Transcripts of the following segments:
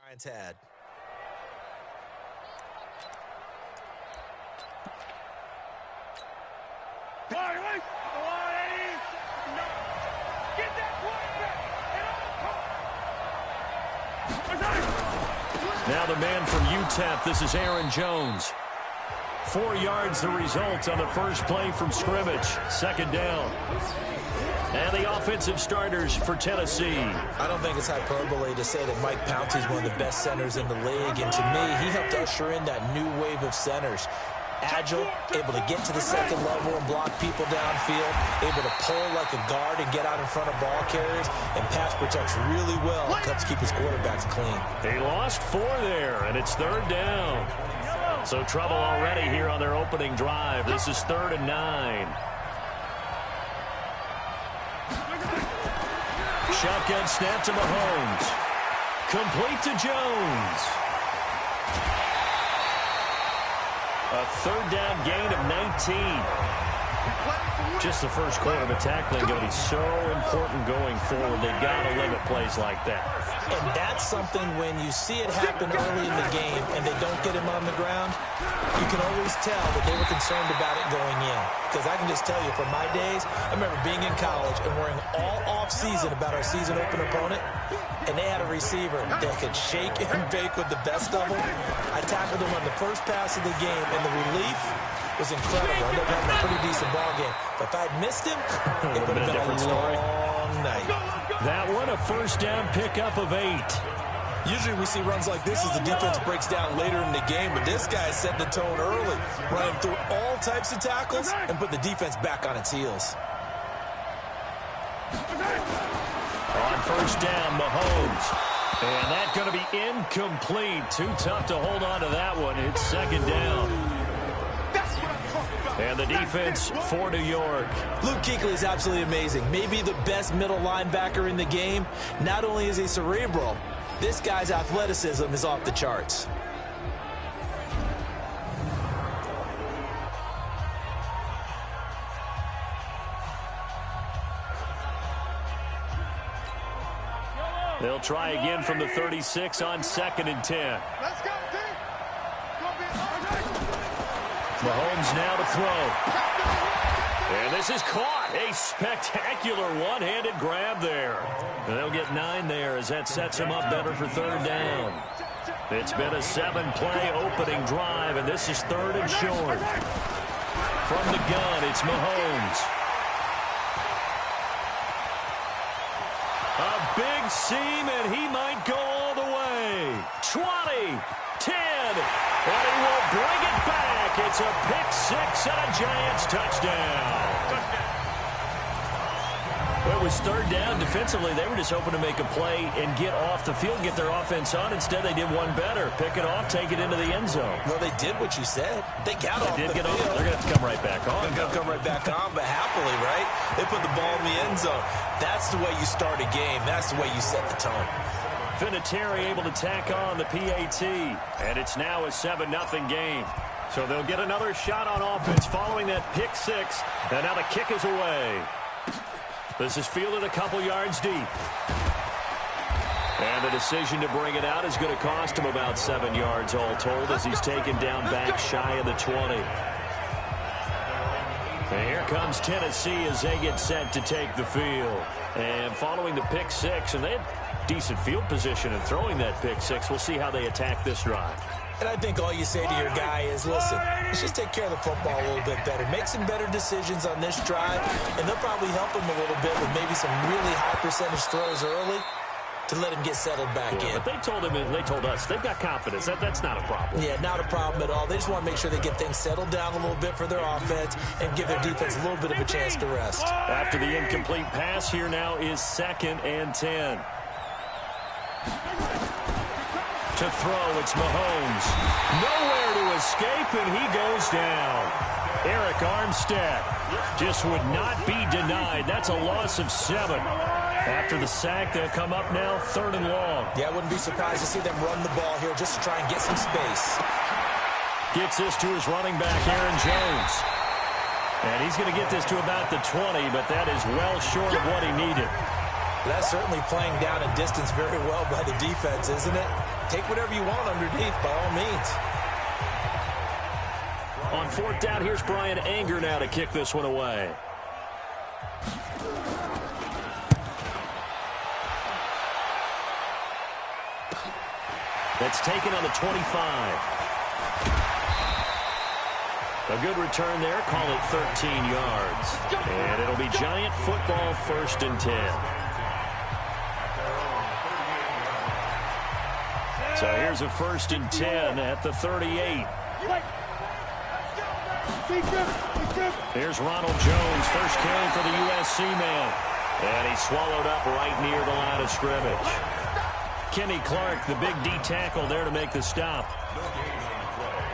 Giants had. Now the man from UTEP, this is Aaron Jones. 4 yards the result on the first play from scrimmage. Second down. And the offensive starters for Tennessee. I don't think it's hyperbole to say that Mike Pouncey is one of the best centers in the league. And to me, he helped usher in that new wave of centers. Agile, able to get to the second level and block people downfield, able to pull like a guard and get out in front of ball carriers, and pass protects really well and helps keep his quarterbacks clean. They lost 4 there, and it's third down. So trouble already here on their opening drive. This is 3rd and 9. Shotgun snap to Mahomes. Complete to Jones. A third down gain of 19. Just the first quarter of a tackling going to be so important going forward. They've got to limit plays like that. And that's something when you see it happen early in the game and they don't get him on the ground, you can always tell that they were concerned about it going in. Because I can just tell you from my days, I remember being in college and worrying all off-season about our season open opponent, and they had a receiver that could shake and bake with the best of them. I tackled him on the first pass of the game, and the relief was incredible. I ended up having a pretty decent ball game. But if I'd missed him, it would have been a long night. That one, a first down pickup of 8. Usually we see runs like this as the defense breaks down later in the game, but this guy set the tone early, running through all types of tackles and put the defense back on its heels. On first down, Mahomes. And that's going to be incomplete. Too tough to hold on to that one. It's second down. And the defense for New York. Luke Kuechly is absolutely amazing. Maybe the best middle linebacker in the game. Not only is he cerebral, this guy's athleticism is off the charts. They'll try again from the 36 on 2nd and 10. Let's go, team. Mahomes now to throw. And this is caught. A spectacular one-handed grab there. And they'll get 9 there as that sets him up better for third down. It's been a 7-play opening drive, and this is 3rd and short. From the gun, it's Mahomes. A big seam, and he might go all the way. 20, 10, and he will bring it back. It's a pick-6 and a Giants touchdown. Well, it was third down. Defensively, they were just hoping to make a play and get off the field, get their offense on. Instead, they did one better. Pick it off, take it into the end zone. Well, they did what you said. They got off the field. They're going to have to come right back on. They're going to come right back on, but happily, right? They put the ball in the end zone. That's the way you start a game. That's the way you set the tone. Vinatieri able to tack on the PAT, and it's now a 7-0 game. So they'll get another shot on offense following that pick-6, and now the kick is away. This is fielded a couple yards deep. And the decision to bring it out is going to cost him about 7 yards all told as he's taken down back shy of the 20. And here comes Tennessee as they get set to take the field. And following the pick-6, and they had decent field position in throwing that pick-6. We'll see how they attack this drive. And I think all you say to your guy is, listen, let's just take care of the football a little bit better. Make some better decisions on this drive, and they'll probably help him a little bit with maybe some really high percentage throws early to let him get settled back in. But they told us, they've got confidence. That's not a problem. Yeah, not a problem at all. They just want to make sure they get things settled down a little bit for their offense and give their defense a little bit of a chance to rest. After the incomplete pass, here now is 2nd and 10. To throw, it's Mahomes. Nowhere to escape, and he goes down. Eric Armstead just would not be denied. That's a loss of 7. After the sack, they'll come up now 3rd and long. Yeah, I wouldn't be surprised to see them run the ball here just to try and get some space. Gets this to his running back, Aaron Jones. And he's going to get this to about the 20, but that is well short of what he needed. That's certainly playing down a distance very well by the defense, isn't it? take whatever you want underneath by all means. On 4th down, here's Brian Anger now to kick this one away. That's taken on the 25. A good return there. Call it 13 yards. And it'll be Giant football, 1st and 10. So here's a 1st and 10 at the 38. Here's Ronald Jones, first carry for the USC man. And he's swallowed up right near the line of scrimmage. Kenny Clark, the big D tackle there to make the stop.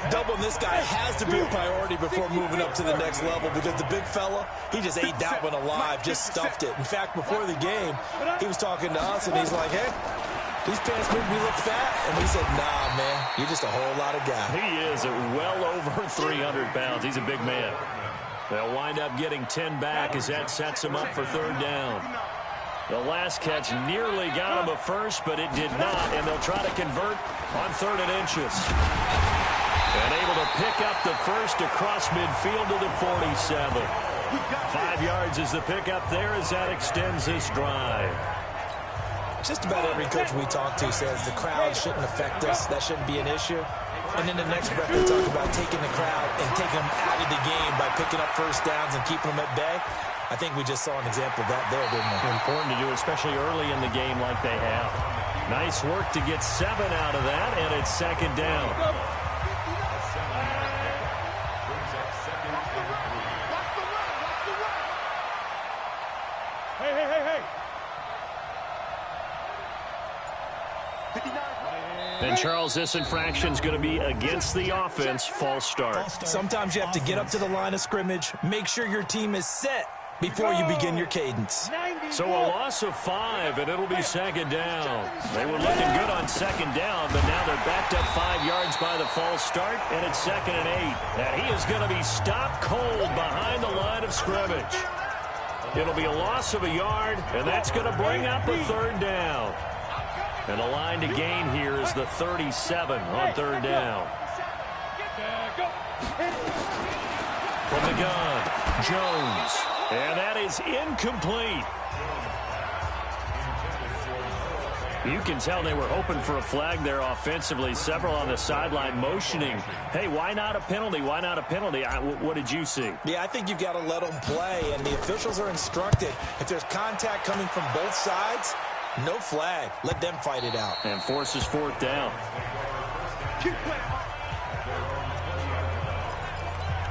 Doubling this guy has to be a priority before moving up to the next level because the big fella, he just ate that one alive, just stuffed it. In fact, before the game, he was talking to us, and he's like, hey, these pants make me look fat. And we said, nah, man, you're just a whole lot of guy. He is at well over 300 pounds. He's a big man. They'll wind up getting 10 back as that sets him up for 3rd down. The last catch nearly got him a first, but it did not, and they'll try to convert on 3rd and inches. And able to pick up the first across midfield to the 47. 5 yards is the pickup there as that extends this drive. Just about every coach we talk to says the crowd shouldn't affect us. That shouldn't be an issue. And in the next breath, they talk about taking the crowd and taking them out of the game by picking up first downs and keeping them at bay. I think we just saw an example of that there, didn't we? Important to do, especially early in the game like they have. Nice work to get 7 out of that, and it's 2nd down. And, Charles, this infraction's going to be against the offense. False start. Sometimes you have to get up to the line of scrimmage, make sure your team is set before you begin your cadence. So a loss of 5, and it'll be 2nd down. They were looking good on 2nd down, but now they're backed up 5 yards by the false start, and it's 2nd and 8. And he is going to be stopped cold behind the line of scrimmage. It'll be a loss of a yard, and that's going to bring up a 3rd down. And the line to gain here is the 37 on 3rd down. From the gun, Jones. And that is incomplete. You can tell they were hoping for a flag there offensively. Several on the sideline motioning. Hey, why not a penalty? Why not a penalty? What did you see? Yeah, I think you've got to let them play. And the officials are instructed, if there's contact coming from both sides, no flag. Let them fight it out. And forces 4th down.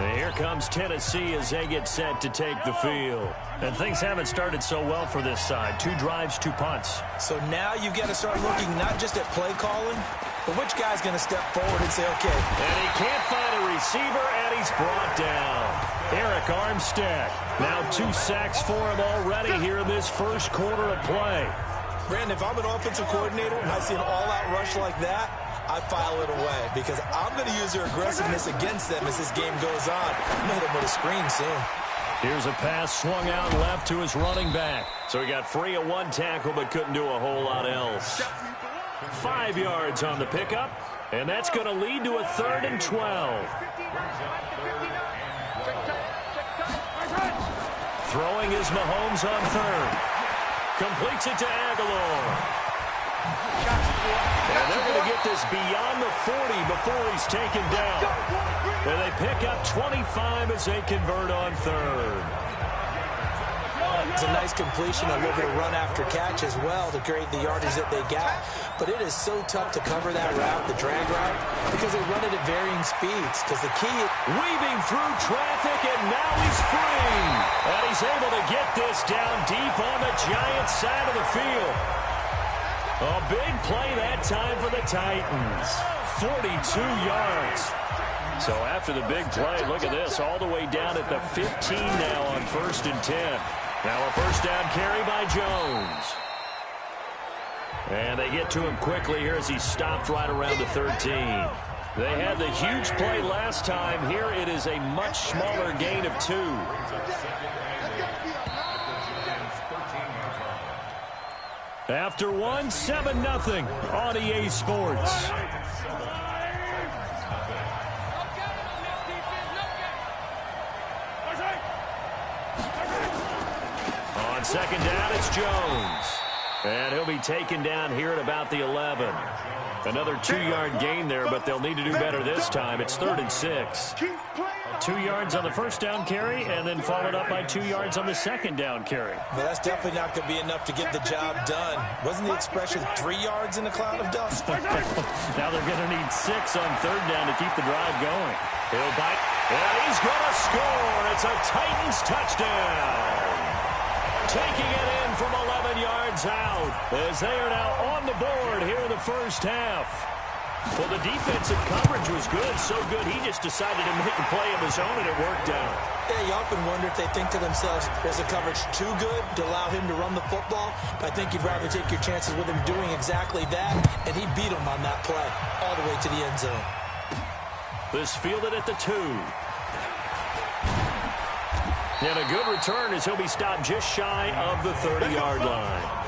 And here comes Tennessee as they get set to take the field. And things haven't started so well for this side. 2 drives, 2 punts. So now you've got to start looking not just at play calling, but which guy's going to step forward and say, okay. And he can't find a receiver, and he's brought down. Eric Armstead. Now 2 sacks for him already here in this first quarter of play. Brandon, if I'm an offensive coordinator and I see an all-out rush like that, I file it away because I'm going to use their aggressiveness against them as this game goes on. I'm going to hit them with a screen soon. Here's a pass swung out left to his running back. So he got free of 1 tackle but couldn't do a whole lot else. 5 yards on the pickup, and that's going to lead to a 3rd and 12. Throwing is Mahomes on 3rd. Completes it to Aguilar. And they're going to get this beyond the 40 before he's taken down. And they pick up 25 as they convert on 3rd. It's a nice completion, a little bit of run after catch as well to create the yardage that they got. But it is so tough to cover that route, the drag route, because they run it at varying speeds. Because the key is weaving through traffic, and now he's free. And he's able to get this down deep on the Giants side of the field. A big play that time for the Titans. 42 yards. So after the big play, look at this, all the way down at the 15 now on 1st and 10. Now a first down carry by Jones. And they get to him quickly here as he stopped right around the 13. They had the huge play last time. Here it is a much smaller gain of 2. After one, 7-0 on EA Sports. On second down, it's Jones. And he'll be taken down here at about the 11. Another 2-yard gain there, but they'll need to do better this time. It's 3rd and 6. 2 yards on the first down carry, and then followed up by 2 yards on the second down carry. Well, that's definitely not going to be enough to get the job done. Wasn't the expression 3 yards in a cloud of dust? Now they're going to need 6 on 3rd down to keep the drive going. He'll bite, and he's going to score. It's a Titans touchdown. Taking it in from 11 yards out as they are now on the board here in the first half. Well, the defensive coverage was good, so good he just decided to make a play of his own, and it worked out. Yeah, you often wonder if they think to themselves, was the coverage too good to allow him to run the football? But I think you'd rather take your chances with him doing exactly that, and he beat him on that play all the way to the end zone. This fielded at the 2. And a good return as he'll be stopped just shy of the 30-yard line.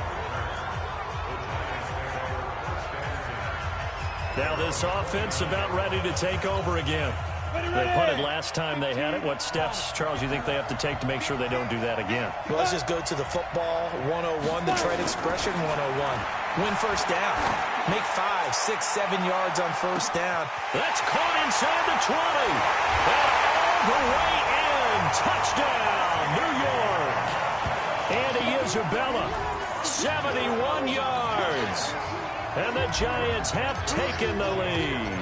Now this offense about ready to take over again. They punted last time they had it. What steps, Charles, you think they have to take to make sure they don't do that again? Well, let's just go to the football 101, the trade expression 101. Win first down. Make 5, 6, 7 yards on first down. That's caught inside the 20. And all the way in. Touchdown, New York. Andy Isabella, 71 yards. And the Giants have taken the lead.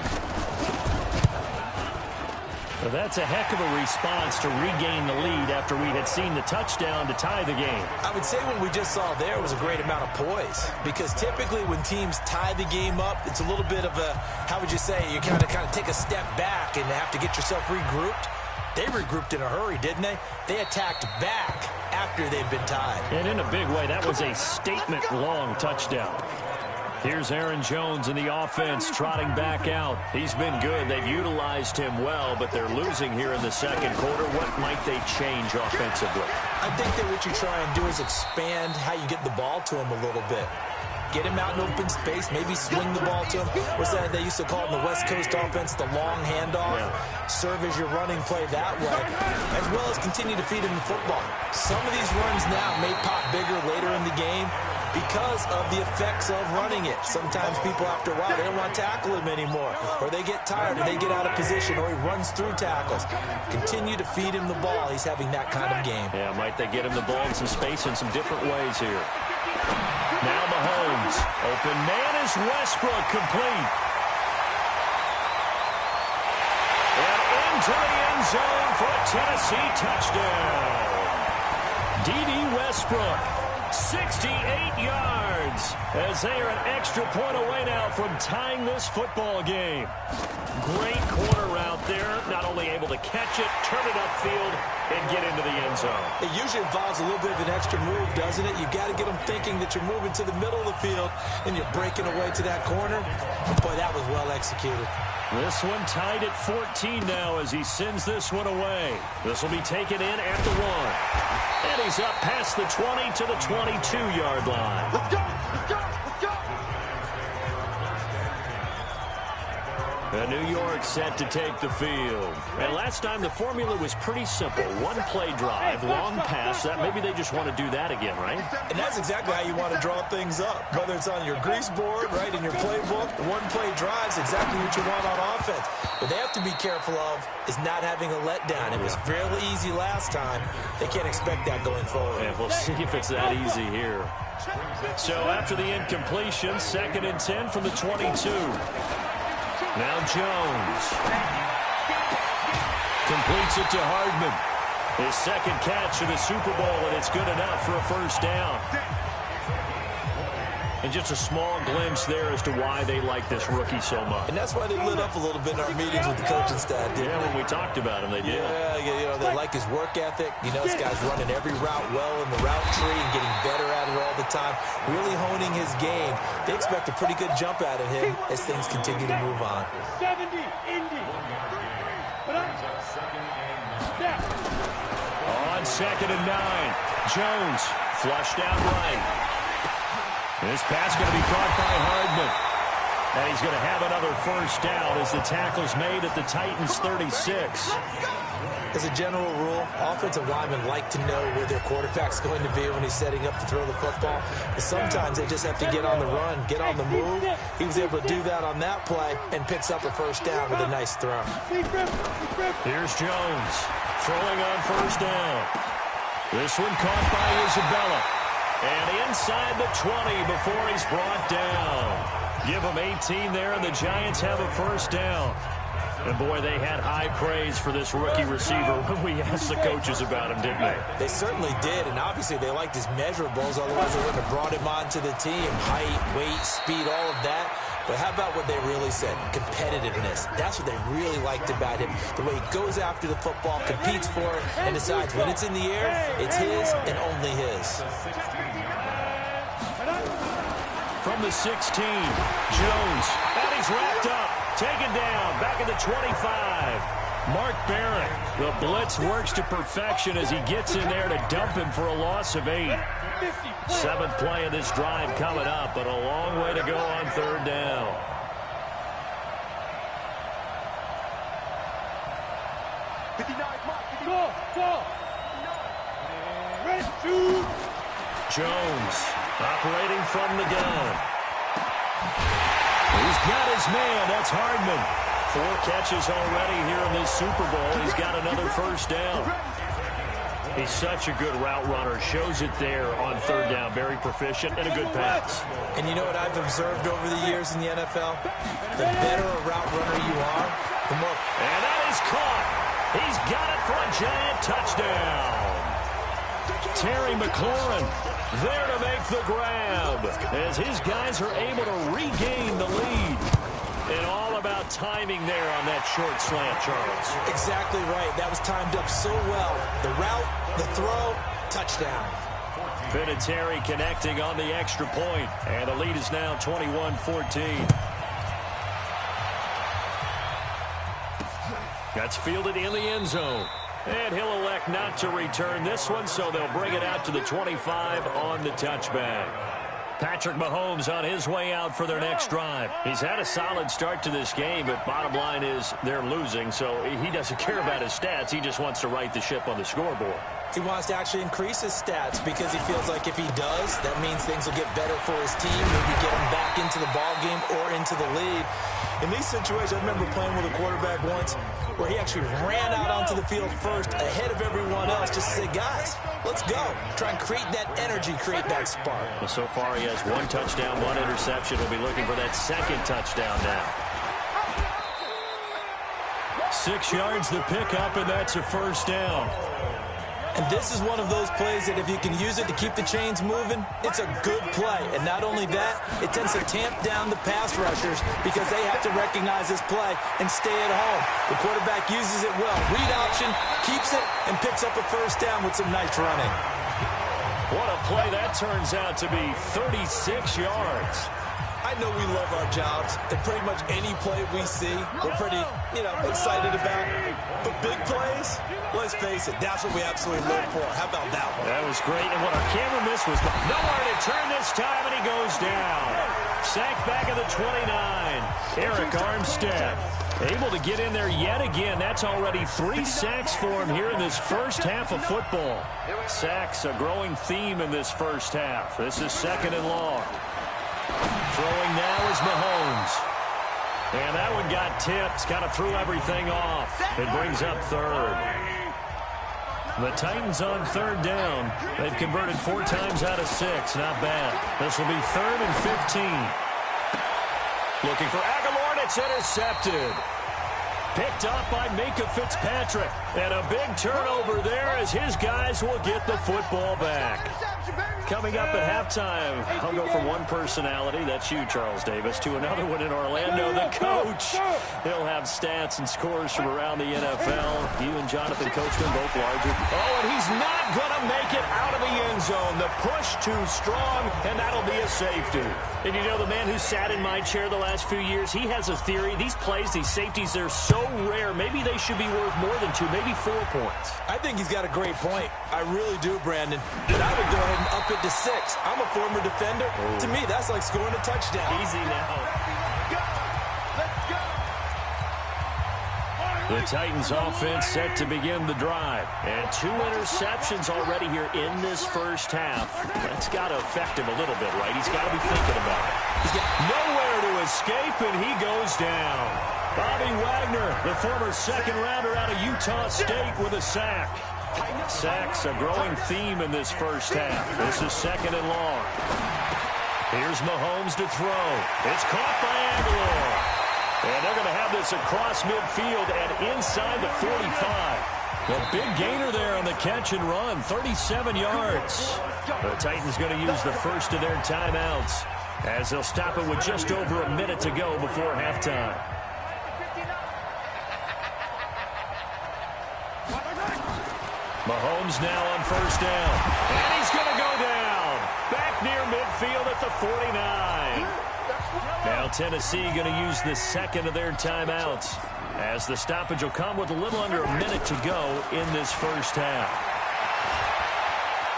Well, that's a heck of a response to regain the lead after we had seen the touchdown to tie the game. I would say what we just saw there was a great amount of poise, because typically when teams tie the game up, it's a little bit of a, how would you say, you kind of take a step back and have to get yourself regrouped. They regrouped in a hurry, didn't they? They attacked back after they'd been tied. And in a big way, that was a statement-long touchdown. Here's Aaron Jones in the offense trotting back out. He's been good. They've utilized him well, but they're losing here in the second quarter. What might they change offensively? I think that what you try and do is expand how you get the ball to him a little bit. Get him out in open space, maybe swing the ball to him. What's that they used to call it in the West Coast offense, the long handoff? Yeah. Serve as your running play that way, as well as continue to feed him the football. Some of these runs now may pop bigger later in the game because of the effects of running it. Sometimes people, after a while, they don't want to tackle him anymore, or they get tired, or they get out of position, or he runs through tackles. Continue to feed him the ball. He's having that kind of game. Yeah, might they get him the ball in some space in some different ways here. Now Mahomes. Open man is Westbrook, complete. And into the end zone for a Tennessee touchdown. D.D. Westbrook, 68 yards, as they are an extra point away now from tying this football game. Great corner route there, not only able to catch it, turn it upfield, and get into the end zone. It usually involves a little bit of an extra move, doesn't it? You've got to get them thinking that you're moving to the middle of the field and you're breaking away to that corner. Boy, that was well executed. This one tied at 14 now as he sends this one away. This will be taken in at the 1. And he's up past the 20 to the 22-yard line. Let's go! Let's go! Let's go! And New York set to take the field. And last time the formula was pretty simple. One play drive, long pass. That maybe they just want to do that again, right? And that's exactly how you want to draw things up. Whether it's on your grease board, right, in your playbook, one play drive's exactly what you want on offense. What they have to be careful of is not having a letdown. It was fairly easy last time. They can't expect that going forward. And we'll see if it's that easy here. So after the incompletion, 2nd and 10 from the 22. Now Jones completes it to Hardman. His second catch in the Super Bowl, and it's good enough for a first down. And just a small glimpse there as to why they like this rookie so much. And that's why they lit up a little bit in our meetings with the coaching staff, didn't they? When we talked about him, they did. Yeah, you know, they like his work ethic. You know, this guy's running every route well in the route tree and getting better at it all the time, really honing his game. They expect a pretty good jump out of him as things continue to move on. 70, Indy. On 2nd and 9, Jones flushed out right. This pass going to be caught by Hardman. And he's going to have another first down as the tackle's made at the Titans' 36. As a general rule, offensive linemen like to know where their quarterback's going to be when he's setting up to throw the football. But sometimes they just have to get on the run, get on the move. He was able to do that on that play and picks up a first down with a nice throw. Here's Jones throwing on first down. This one caught by Isabella. And inside the 20 before he's brought down. Give him 18 there, and the Giants have a first down. And, boy, they had high praise for this rookie receiver when we asked the coaches about him, didn't they? They certainly did, and obviously they liked his measurables. Otherwise, they wouldn't have brought him onto the team. Height, weight, speed, all of that. But how about what they really said? Competitiveness. That's what they really liked about him. The way he goes after the football, competes for it, and decides when it's in the air, it's his and only his. From the 16, Jones, and he's wrapped up, taken down, back at the 25. Mark Barrett, the blitz works to perfection as he gets in there to dump him for a loss of 8. 7th play of this drive coming up, but a long way to go on third down. Jones operating from the gun. He's got his man. That's Hardman. 4 catches already here in this Super Bowl. He's got another first down. He's such a good route runner. Shows it there on third down. Very proficient and a good pass. And you know what I've observed over the years in the NFL? The better a route runner you are, the more... And that is caught. He's got it for a Giant touchdown. Terry McLaurin there to make the grab as his guys are able to regain the lead. And all about timing there on that short slant, Charles. Exactly right. That was timed up so well. The route, the throw, touchdown. Vinatieri connecting on the extra point. And the lead is now 21-14. That's fielded in the end zone. And he'll elect not to return this one, so they'll bring it out to the 25 on the touchback. Patrick Mahomes on his way out for their next drive. He's had a solid start to this game, but bottom line is they're losing, so he doesn't care about his stats. He just wants to right the ship on the scoreboard. He wants to actually increase his stats because he feels like if he does, that means things will get better for his team, maybe get him back into the ball game or into the lead. In these situations, I remember playing with a quarterback once where he actually ran out onto the field first ahead of everyone else just to say, guys, let's go. Try and create that energy, create that spark. Well, so far he has 1 touchdown, 1 interception. He'll be looking for that 2nd touchdown now. 6 yards the pickup, and that's a first down. And this is one of those plays that if you can use it to keep the chains moving, it's a good play. And not only that, it tends to tamp down the pass rushers because they have to recognize this play and stay at home. The quarterback uses it well. Read option, keeps it, and picks up a first down with some nice running. What a play that turns out to be, 36 yards. I know we love our jobs, and pretty much any play we see, we're pretty, excited about. But big plays, let's face it, that's what we absolutely live for. How about that one? That was great, and what our camera missed was nowhere to turn this time, and he goes down. Sacked back at the 29. Eric Armstead able to get in there yet again. That's already 3 sacks for him here in this first half of football. Sacks, a growing theme in this first half. This is 2nd and long. Throwing now is Mahomes. And that one got tipped. Kind of threw everything off. It brings up 3rd. The Titans on 3rd down. They've converted 4 times out of 6. Not bad. This will be 3rd and 15. Looking for Aguilar, and it's intercepted. Picked up by Minkah Fitzpatrick. And a big turnover there as his guys will get the football back. Coming up at halftime, I'll go from one personality, that's you, Charles Davis, to another one in Orlando, the coach. He'll have stats and scores from around the NFL. You and Jonathan Coachman, both larger. Oh, and he's not going to make it out of the end zone. The push too strong, and that'll be a safety. And you know, the man who sat in my chair the last few years, he has a theory. These plays, these safeties, they're so rare. Maybe they should be worth more than 2, maybe 4 points. I think he's got a great point. I really do, Brandon. And I would go ahead and up it to 6. I'm a former defender. Oh. To me, that's like scoring a touchdown. Easy now. Let's go. The Titans offense set to begin the drive. And 2 interceptions already here in this first half. That's got to affect him a little bit, right? He's got to be thinking about it. He's got nowhere to escape, and he goes down. Bobby Wagner, the former second-rounder out of Utah State, with a sack. Sacks a growing theme in this first half. This is 2nd and long. Here's Mahomes to throw. It's caught by Aguilar. And they're going to have this across midfield and inside the 45. A big gainer there on the catch and run, 37 yards. The Titans going to use the first of their timeouts as they'll stop it with just over a minute to go before halftime. Mahomes now on first down. And he's going to go down. Back near midfield at the 49. Now Tennessee going to use the second of their timeouts as the stoppage will come with a little under a minute to go in this first half.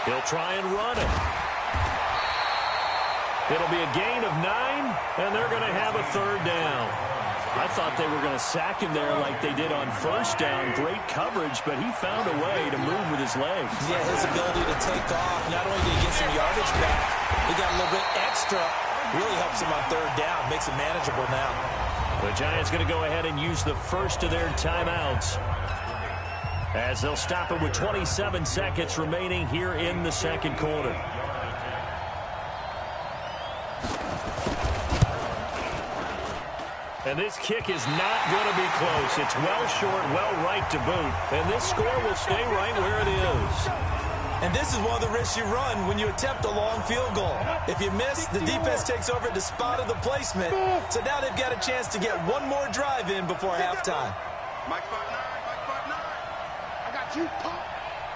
He'll try and run it. It'll be a gain of 9, and they're going to have a 3rd down. I thought they were going to sack him there like they did on first down. Great coverage, but he found a way to move with his legs. Yeah, his ability to take off. Not only did he get some yardage back, he got a little bit extra. Really helps him on 3rd down. Makes it manageable now. The Giants going to go ahead and use the first of their timeouts as they'll stop it with 27 seconds remaining here in the second quarter. And this kick is not going to be close. It's well short, well right to boot. And this score will stay right where it is. And this is one of the risks you run when you attempt a long field goal. If you miss, the defense takes over at the spot of the placement. So now they've got a chance to get one more drive in before halftime. Mike 5-9, Mike 5-9. I got you.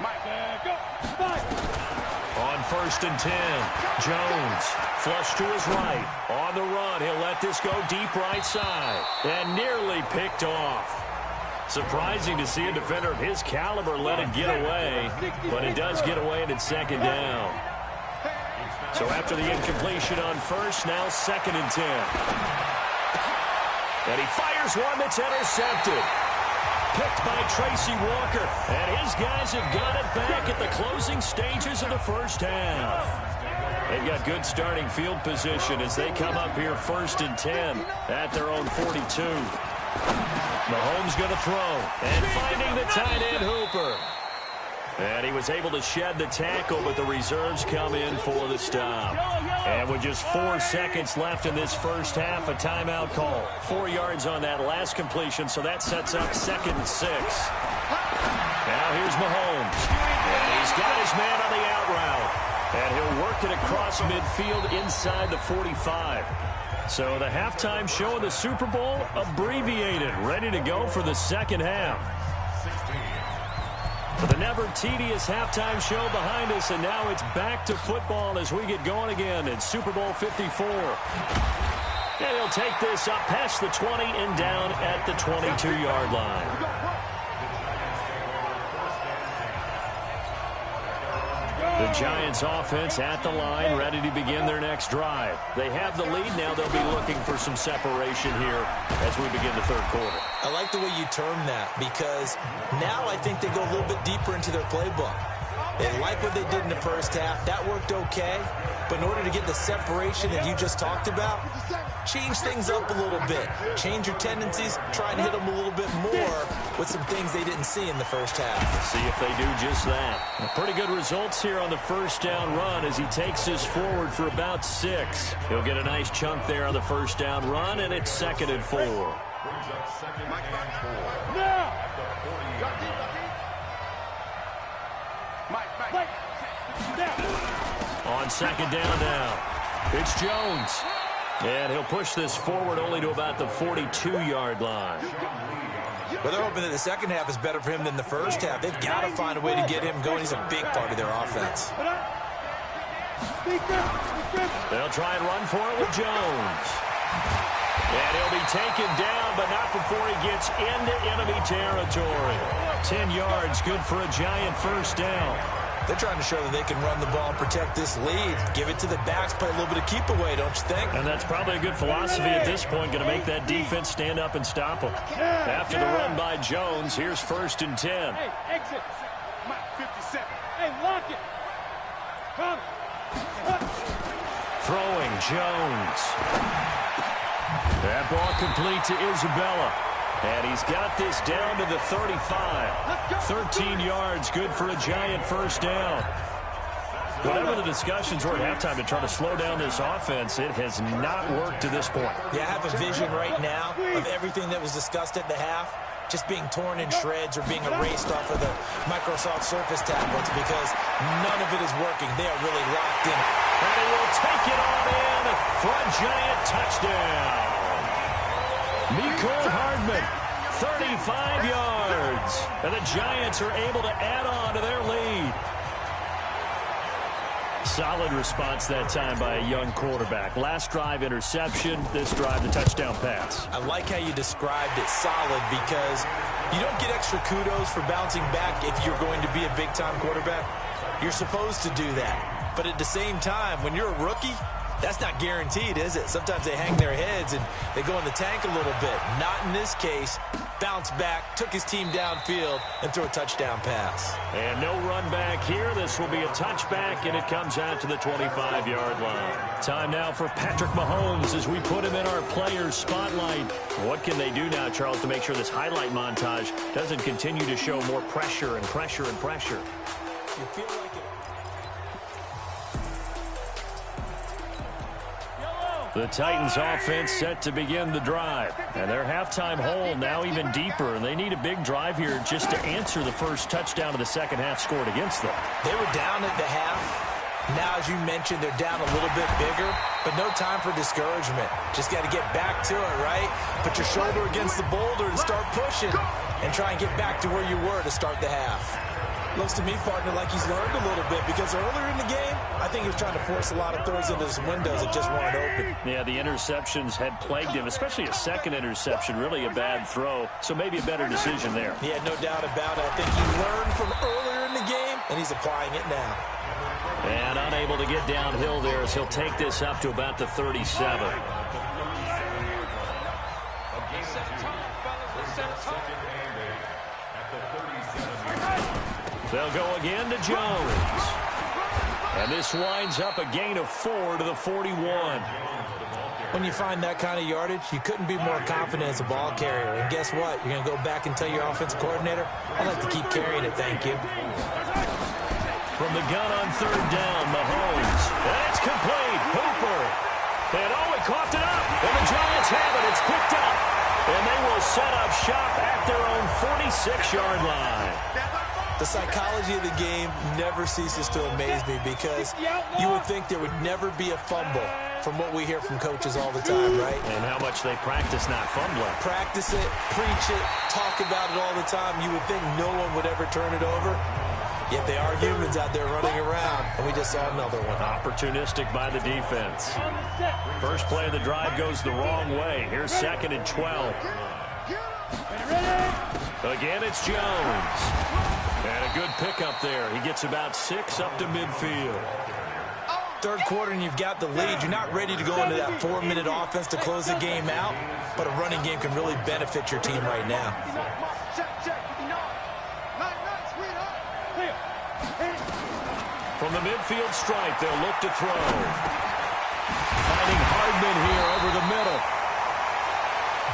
Mike, go. Mike. On 1st and 10, Jones flush to his right. On the run, he'll let this go deep right side. And nearly picked off. Surprising to see a defender of his caliber let it get away, but it does get away and it's 2nd down. So after the incompletion on first, now 2nd and 10. And he fires one that's intercepted. Picked by Tracy Walker. And his guys have got it back at the closing stages of the first half. They've got good starting field position as they come up here 1st and 10 at their own 42. Mahomes going to throw, and finding the tight end Hooper. And he was able to shed the tackle, but the reserves come in for the stop. And with just 4 seconds left in this first half, a timeout call. 4 yards on that last completion, so that sets up 2nd and 6. Now here's Mahomes. And he's got his man on the out route. And he'll work it across midfield inside the 45. So the halftime show of the Super Bowl abbreviated, ready to go for the second half. But the never tedious halftime show behind us, and now it's back to football as we get going again in Super Bowl 54. And he'll take this up past the 20 and down at the 22-yard line. The Giants offense at the line, ready to begin their next drive. They have the lead. Now they'll be looking for some separation here as we begin the third quarter. I like the way you term that because now I think they go a little bit deeper into their playbook. They like what they did in the first half. That worked okay. But in order to get the separation that you just talked about, change things up a little bit. Change your tendencies. Try and hit them a little bit more with some things they didn't see in the first half. See if they do just that. Pretty good results here on the first down run as he takes this forward for about 6. He'll get a nice chunk there on the first down run, and it's 2nd and 4. On 2nd down now, it's Jones. And he'll push this forward only to about the 42-yard line. But they're hoping that the second half is better for him than the first half. They've got to find a way to get him going. He's a big part of their offense. They'll try and run for it with Jones. And he'll be taken down, but not before he gets into enemy territory. 10 yards, good for a Giant first down. They're trying to show that they can run the ball and protect this lead. Give it to the backs, play a little bit of keep away, don't you think? And that's probably a good philosophy at this point, going to make that defense stand up and stop them. After the run by Jones, here's 1st and 10. Hey, exit. Mike, 57. Hey, lock it. Come. Throwing Jones. That ball complete to Isabella. And he's got this down to the 35. 13 yards, good for a Giant first down. Whatever the discussions were at halftime to try to slow down this offense, it has not worked to this point. Yeah, I have a vision right now of everything that was discussed at the half just being torn in shreds or being erased off of the Microsoft Surface tablets because none of it is working. They are really locked in. And he will take it on in for a Giant touchdown. Mecole Hardman, 35 yards. And the Giants are able to add on to their lead. Solid response that time by a young quarterback. Last drive, interception. This drive, the touchdown pass. I like how you described it solid because you don't get extra kudos for bouncing back if you're going to be a big-time quarterback. You're supposed to do that. But at the same time, when you're a rookie, that's not guaranteed, is it? Sometimes they hang their heads and they go in the tank a little bit. Not in this case. Bounced back, took his team downfield, and threw a touchdown pass. And no run back here. This will be a touchback, and it comes out to the 25-yard line. Time now for Patrick Mahomes as we put him in our players' spotlight. What can they do now, Charles, to make sure this highlight montage doesn't continue to show more pressure and pressure and pressure? You feel like it. The Titans offense set to begin the drive. And their halftime hole now even deeper. And they need a big drive here just to answer the first touchdown of the second half scored against them. They were down at the half. Now, as you mentioned, they're down a little bit bigger, but no time for discouragement. Just got to get back to it, right? Put your shoulder against the boulder and start pushing and try and get back to where you were to start the half. Looks to me, partner, like he's learned a little bit because earlier in the game, I think he was trying to force a lot of throws into some windows that just weren't open. Yeah, the interceptions had plagued him, especially a second interception, really a bad throw. So maybe a better decision there. Yeah, no doubt about it. I think he learned from earlier in the game, and he's applying it now. And unable to get downhill there as he'll take this up to about the 37. They'll go again to Jones. And this winds up a gain of 4 to the 41. When you find that kind of yardage, you couldn't be more confident as a ball carrier. And guess what? You're going to go back and tell your offensive coordinator, I'd like to keep carrying it, thank you. From the gun on third down, Mahomes. And it's complete. Hooper. And he coughed it up. And the Giants have it. It's picked up. And they will set up shop at their own 46-yard line. The psychology of the game never ceases to amaze me because you would think there would never be a fumble from what we hear from coaches all the time, right? And how much they practice not fumbling. Practice it, preach it, talk about it all the time. You would think no one would ever turn it over. Yet they are humans out there running around, and we just saw another one. Opportunistic by the defense. First play of the drive goes the wrong way. Here's 2nd and 12. Again, it's Jones. And a good pickup there. He gets about 6 up to midfield. Third quarter and you've got the lead. You're not ready to go into that 4-minute offense to close the game out, but a running game can really benefit your team right now. From the midfield stripe, they'll look to throw. Finding Hardman here over the middle.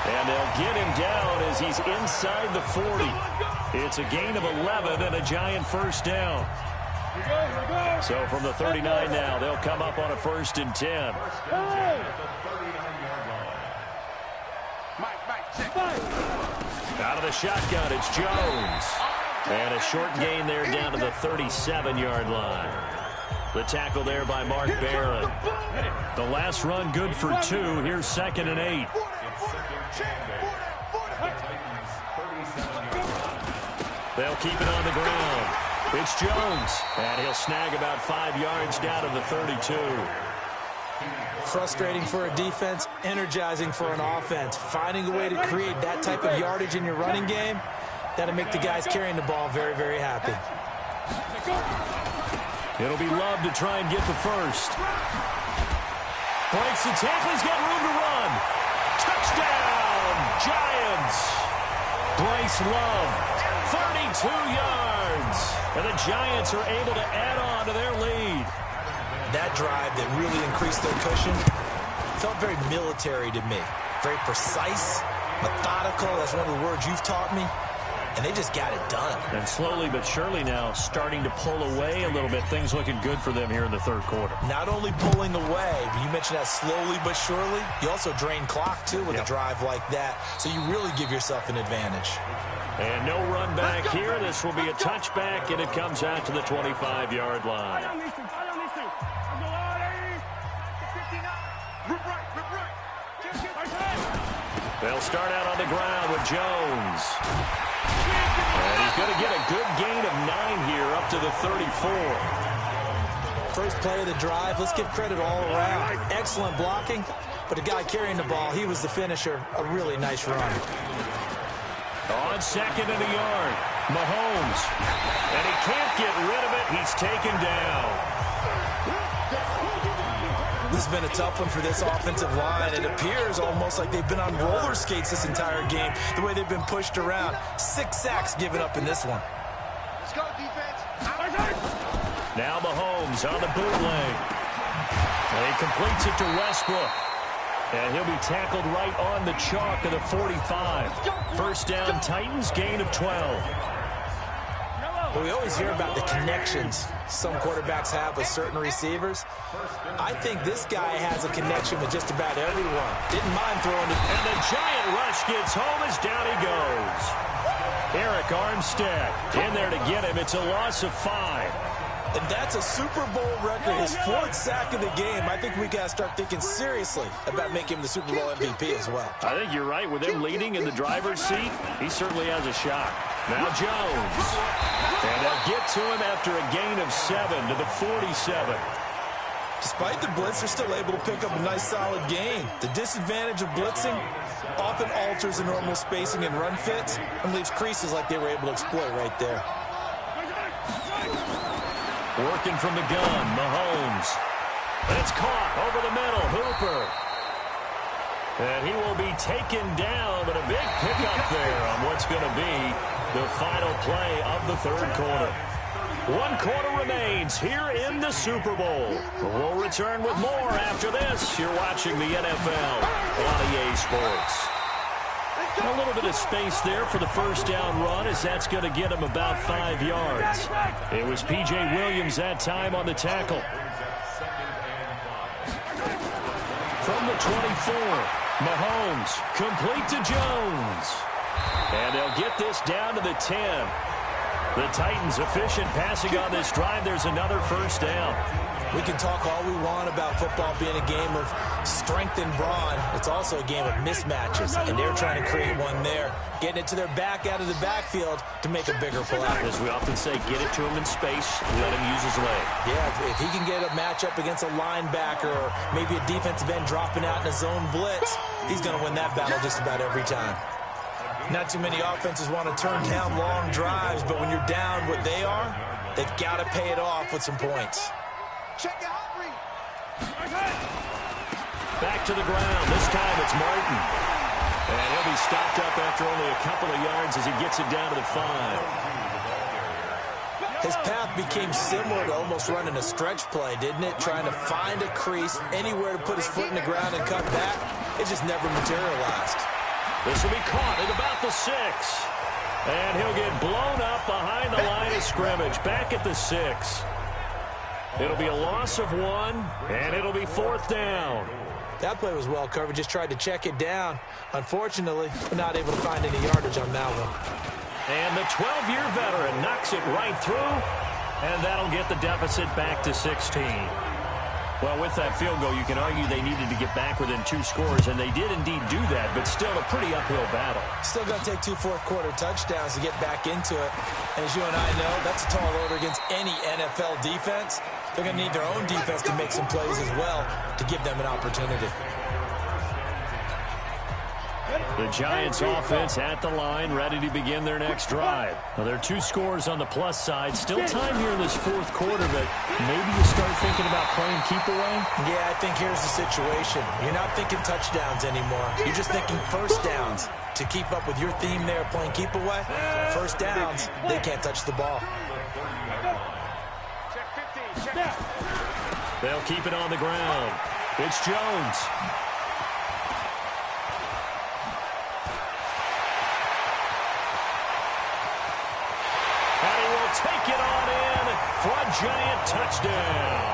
And they'll get him down as he's inside the 40. It's a gain of 11 and a Giant first down. So from the 39 now, they'll come up on a 1st and 10. Out of the shotgun, it's Jones. And a short gain there down to the 37-yard line. The tackle there by Mark Barron. The last run good for 2. Here's 2nd and 8. They'll keep it on the ground. It's Jones. And he'll snag about 5 yards down to the 32. Frustrating for a defense, energizing for an offense. Finding a way to create that type of yardage in your running game, that'll make the guys carrying the ball very, very happy. It'll be Love to try and get the first. Breaks the tackle. He's got room to run. Touchdown, Giants. Bryce Love, 32 yards. And the Giants are able to add on to their lead. That drive that really increased their cushion felt very military to me. Very precise, methodical. That's one of the words you've taught me. And they just got it done. And slowly but surely now starting to pull away a little bit. Things looking good for them here in the third quarter. Not only pulling away, but you mentioned that slowly but surely. You also drain clock, too, with a drive like that. So you really give yourself an advantage. And no run back here. This will be a touchback, and it comes out to the 25-yard line. They'll start out on the ground with Jones. And he's going to get a good gain of 9 here up to the 34. First play of the drive, let's give credit all around. Excellent blocking, but the guy carrying the ball, he was the finisher. A really nice run. On second and a yard, Mahomes. And he can't get rid of it. He's taken down. This has been a tough one for this offensive line. It appears almost like they've been on roller skates this entire game, the way they've been pushed around. 6 sacks given up in this one. Let's go, defense. Now Mahomes on the bootleg. And he completes it to Westbrook. And he'll be tackled right on the chalk of the 45. First down, Titans, gain of 12. Well, we always hear about the connections some quarterbacks have with certain receivers. I think this guy has a connection with just about everyone. Didn't mind throwing it. And the giant rush gets home as down he goes. Eric Armstead in there to get him. It's a loss of 5. And that's a Super Bowl record, his 4th sack of the game. I think we got to start thinking seriously about making him the Super Bowl MVP as well. I think you're right. With him leading in the driver's seat, he certainly has a shot. Now Jones. And they'll get to him after a gain of 7 to the 47. Despite the blitz, they're still able to pick up a nice, solid gain. The disadvantage of blitzing often alters the normal spacing and run fits and leaves creases like they were able to exploit right there. Working from the gun, Mahomes. And it's caught over the middle, Hooper. And he will be taken down, but a big pickup there on what's going to be the final play of the third quarter. 1 quarter remains here in the Super Bowl. We'll return with more after this. You're watching the NFL on EA Sports. A little bit of space there for the first down run, as that's going to get him about 5 yards. It was P.J. Williams that time on the tackle. From the 24, Mahomes complete to Jones. And they'll get this down to the 10. The Titans efficient passing on this drive. There's another first down. We can talk all we want about football being a game of strength and brawn. It's also a game of mismatches, and they're trying to create one there, getting it to their back out of the backfield to make a bigger play. As we often say, get it to him in space, let him use his leg. Yeah, if he can get a matchup against a linebacker or maybe a defensive end dropping out in a zone blitz, he's going to win that battle just about every time. Not too many offenses want to turn down long drives, but when you're down what they are, they've got to pay it off with some points. Check it out, Reed. Back to the ground. This time it's Martin. And he'll be stopped up after only a couple of yards as he gets it down to the 5. His path became similar to almost running a stretch play, didn't it? Trying to find a crease, anywhere to put his foot in the ground and cut back. It just never materialized. This will be caught at about the 6. And he'll get blown up behind the line of scrimmage. Back at the 6. It'll be a loss of 1, and it'll be 4th down. That play was well covered. Just tried to check it down. Unfortunately, we're not able to find any yardage on that one. And the 12-year veteran knocks it right through, and that'll get the deficit back to 16. Well, with that field goal, you can argue they needed to get back within 2 scores, and they did indeed do that, but still a pretty uphill battle. Still going to take 2 fourth-quarter touchdowns to get back into it. And as you and I know, that's a tall order against any NFL defense. They're going to need their own defense to make some plays as well to give them an opportunity. The Giants offense at the line, ready to begin their next drive. Well, there are 2 scores on the plus side. Still time here in this 4th quarter, but maybe you start thinking about playing keep away? Yeah, I think here's the situation. You're not thinking touchdowns anymore. You're just thinking first downs. To keep up with your theme there, playing keep away, first downs, they can't touch the ball. They'll keep it on the ground. It's Jones. Take it on in for a Giant touchdown.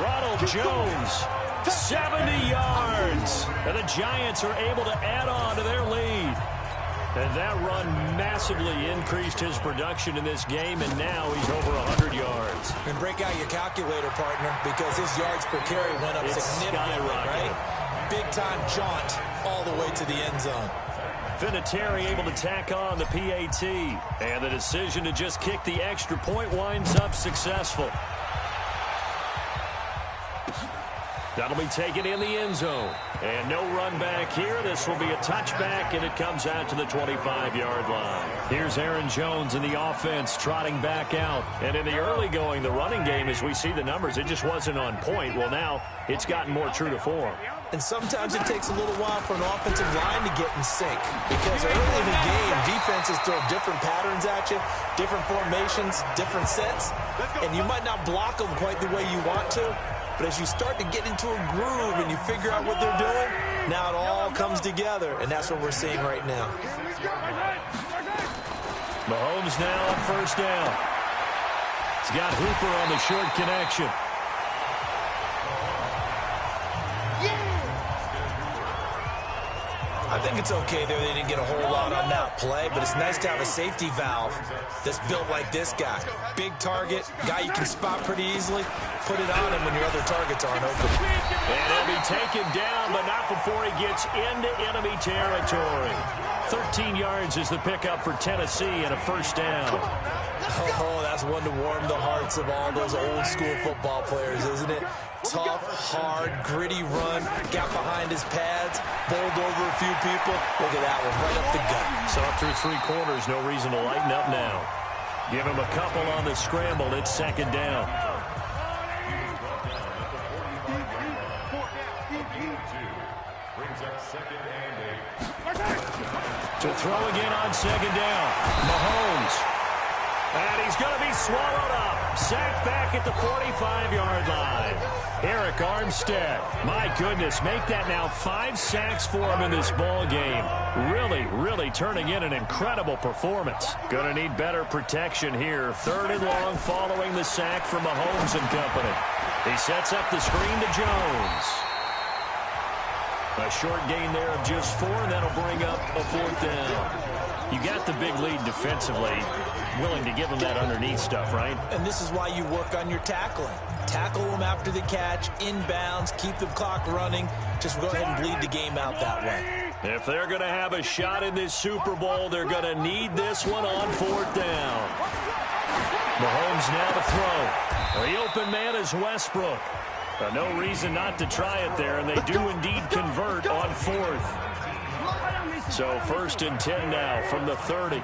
Ronald Jones, 70 yards. And the Giants are able to add on to their lead. And that run massively increased his production in this game, and now he's over 100 yards. And break out your calculator, partner, because his yards per carry went up significantly, right? Big-time jaunt all the way to the end zone. Vinatieri able to tack on the PAT. And the decision to just kick the extra point winds up successful. That'll be taken in the end zone. And no run back here. This will be a touchback, and it comes out to the 25-yard line. Here's Aaron Jones in the offense trotting back out. And in the early going, the running game, as we see the numbers, it just wasn't on point. Well, now it's gotten more true to form. And sometimes it takes a little while for an offensive line to get in sync. Because early in the game, defenses throw different patterns at you, different formations, different sets. And you might not block them quite the way you want to. But as you start to get into a groove and you figure out what they're doing, now it all comes together. And that's what we're seeing right now. Mahomes now on first down. He's got Hooper on the short connection. I think it's okay there. They didn't get a whole lot on that play, but it's nice to have a safety valve that's built like this guy. Big target, guy you can spot pretty easily. Put it on him when your other targets aren't open. And he'll be taken down, but not before he gets into enemy territory. 13 yards is the pickup for Tennessee and a first down. Oh, that's one to warm the hearts of all those old school football players, isn't it? Tough, hard, gritty run, got behind his pads, bowled over a few people. Look at that one, right up the gut. So through 3 quarters, no reason to lighten up now. Give him a couple on the scramble. It's second down. To throw again on second down. Mahomes. And he's going to be swallowed up. Sacked back at the 45-yard line. Eric Armstead. My goodness, make that now 5 sacks for him in this ball game. Really turning in an incredible performance. Going to need better protection here. 3rd and long following the sack from Mahomes and company. He sets up the screen to Jones. A short gain there of just 4, and that'll bring up a 4th down. You got the big lead defensively. Willing to give them that underneath stuff, right? And this is why you work on your tackling. Tackle them after the catch, inbounds, keep the clock running. Just go ahead and bleed the game out that way. If they're going to have a shot in this Super Bowl, they're going to need this one on 4th down. Mahomes now to throw. The open man is Westbrook. No reason not to try it there, and they do indeed convert on 4th. So 1st and 10 now from the 30.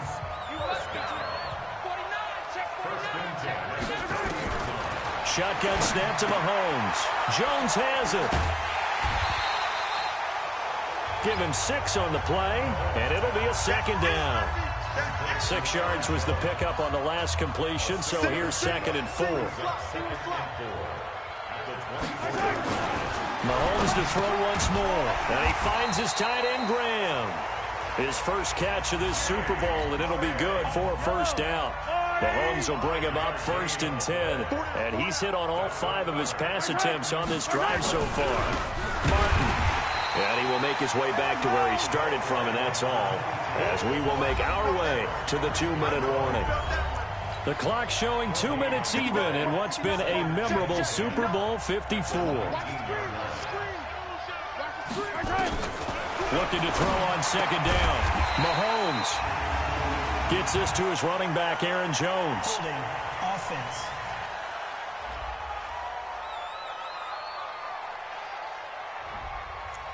Shotgun snap to Mahomes. Jones has it. Give him 6 on the play, and it'll be a second down. 6 yards was the pickup on the last completion, so here's 2nd and 4. Mahomes to throw once more, and he finds his tight end Graham. His first catch of this Super Bowl, and it'll be good for a first down. Mahomes will bring him up 1st and 10, and he's hit on all 5 of his pass attempts on this drive so far. Martin, and he will make his way back to where he started from, and that's all, as we will make our way to the 2-minute warning. The clock showing 2 minutes even in what's been a memorable Super Bowl 54. Looking to throw on second down. Mahomes gets this to his running back, Aaron Jones. Offense.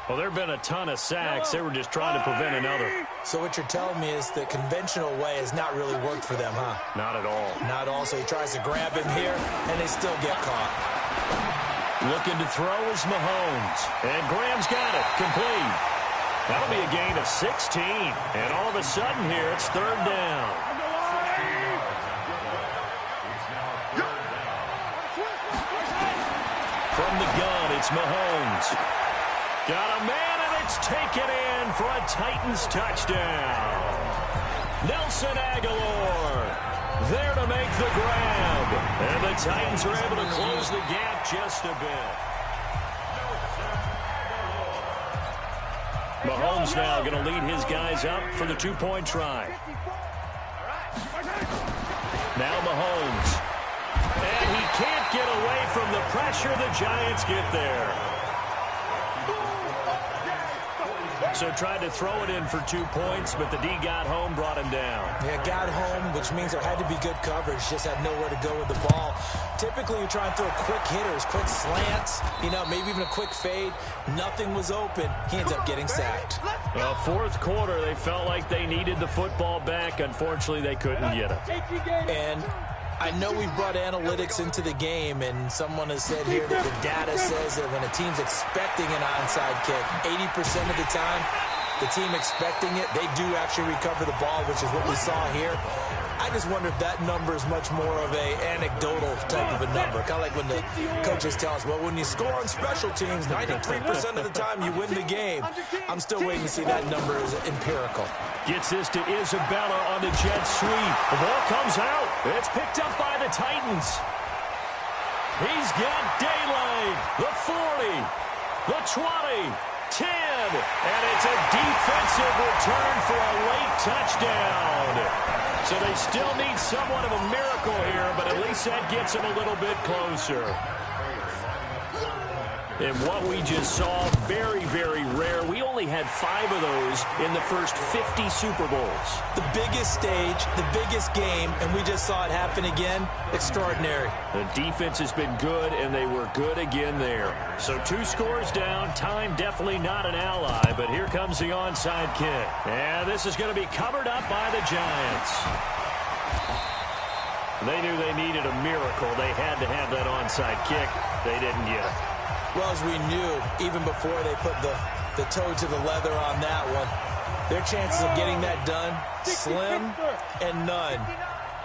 Well, there have been a ton of sacks. They were just trying to prevent another. So what you're telling me is the conventional way has not really worked for them, huh? Not at all. Not all. So he tries to grab him here, and they still get caught. Looking to throw is Mahomes. And Graham's got it. Complete. That'll be a gain of 16. And all of a sudden here, it's third down. From the gun, it's Mahomes. Got a man, and it's taken in for a Titans touchdown. Nelson Aguilar there to make the grab. And the Titans are able to close the gap just a bit. Mahomes now going to lead his guys up for the two-point try. Now Mahomes. And he can't get away from the pressure. The Giants get there. So tried to throw it in for 2 points, but the D got home, brought him down. Yeah, got home, which means there had to be good coverage. Just had nowhere to go with the ball. Typically, you're trying to throw quick hitters, quick slants, maybe even a quick fade. Nothing was open. He ends up getting sacked. Well, fourth quarter, they felt like they needed the football back. Unfortunately, they couldn't get it. And I know we've brought analytics into the game, and someone has said here that the data says that when a team's expecting an onside kick, 80% of the time, the team expecting it, they do actually recover the ball, which is what we saw here. I just wonder if that number is much more of a anecdotal type of a number. Kind of like when the coaches tell us, well, when you score on special teams, 93% of the time you win the game. I'm still waiting to see that number is empirical. Gets this to Isabella on the jet sweep. The ball comes out. It's picked up by the Titans. He's got daylight. The 40, the 20, 10, and it's a defensive return for a late touchdown. So they still need somewhat of a miracle here, but at least that gets them a little bit closer. And what we just saw, very, very rare. We only had 5 of those in the first 50 Super Bowls. The biggest stage, the biggest game, and we just saw it happen again. Extraordinary. The defense has been good, and they were good again there. So 2 scores down. Time definitely not an ally, but here comes the onside kick. And this is going to be covered up by the Giants. They knew they needed a miracle. They had to have that onside kick. They didn't get it. Well, as we knew, even before they put the toe to the leather on that one, their chances of getting that done, slim and none.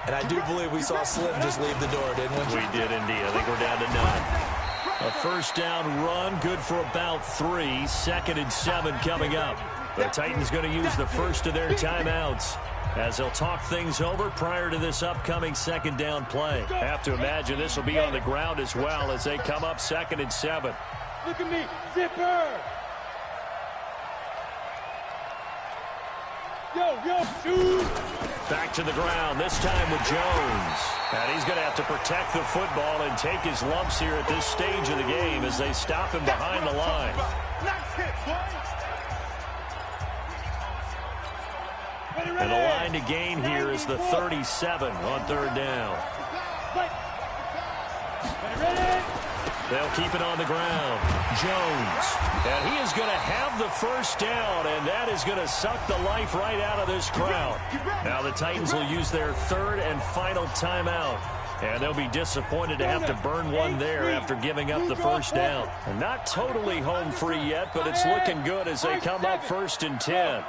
And I do believe we saw Slim just leave the door, didn't we? We did indeed. I think we're down to none. A first down run, good for about 3. 2nd and 7 coming up. The Titans going to use the first of their timeouts as they'll talk things over prior to this upcoming 2nd down play. Have to imagine this will be on the ground as well as they come up 2nd and 7. Look at me, zipper. Yo, shoot. Back to the ground, this time with Jones. And he's going to have to protect the football and take his lumps here at this stage of the game as they stop him behind the line. Nice hit, boy. And the line to gain here is the 37 on 3rd down. They'll keep it on the ground. Jones. And he is going to have the first down, and that is going to suck the life right out of this crowd. Now the Titans will use their 3rd and final timeout. And they'll be disappointed to have to burn one there after giving up the first down. And not totally home free yet, but it's looking good as they come up 1st and 10.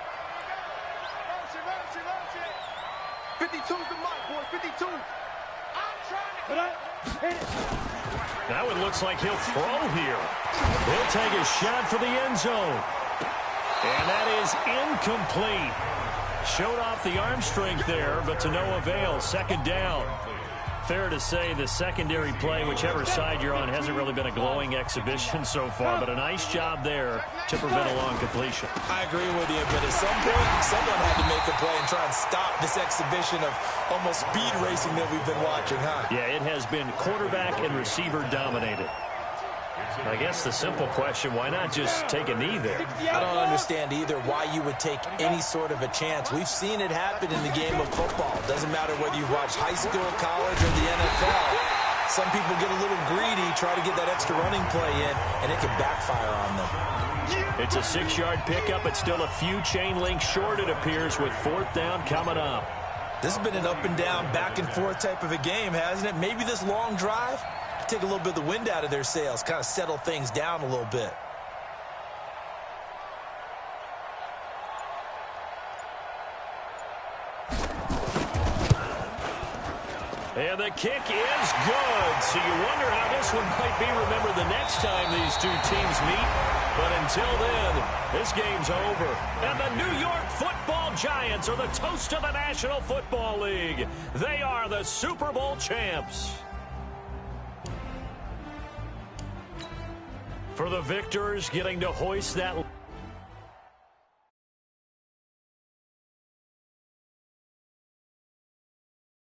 52's the mark, boy. 52. I'm trying to hit it. That one looks like he'll throw here. He'll take a shot for the end zone. And that is incomplete. Showed off the arm strength there, but to no avail. 2nd down. Fair to say the secondary play, whichever side you're on, hasn't really been a glowing exhibition so far, but a nice job there to prevent a long completion. I agree with you, but at some point, someone had to make a play and try and stop this exhibition of almost speed racing that we've been watching, huh? Yeah, it has been quarterback and receiver dominated. I guess the simple question, why not just take a knee there? I don't understand either why you would take any sort of a chance. We've seen it happen in the game of football. Doesn't matter whether you watch high school, college, or the NFL. Some people get a little greedy, try to get that extra running play in, and it can backfire on them. It's a 6-yard pickup. It's still a few chain links short, it appears, with 4th down coming up. This has been an up and down, back and forth type of a game, hasn't it? Maybe this long drive, take a little bit of the wind out of their sails, kind of settle things down a little bit. And the kick is good. So you wonder how this one might be remembered the next time these two teams meet. But until then, this game's over. And the New York Football Giants are the toast of the National Football League. They are the Super Bowl champs. For the victors, getting to hoist that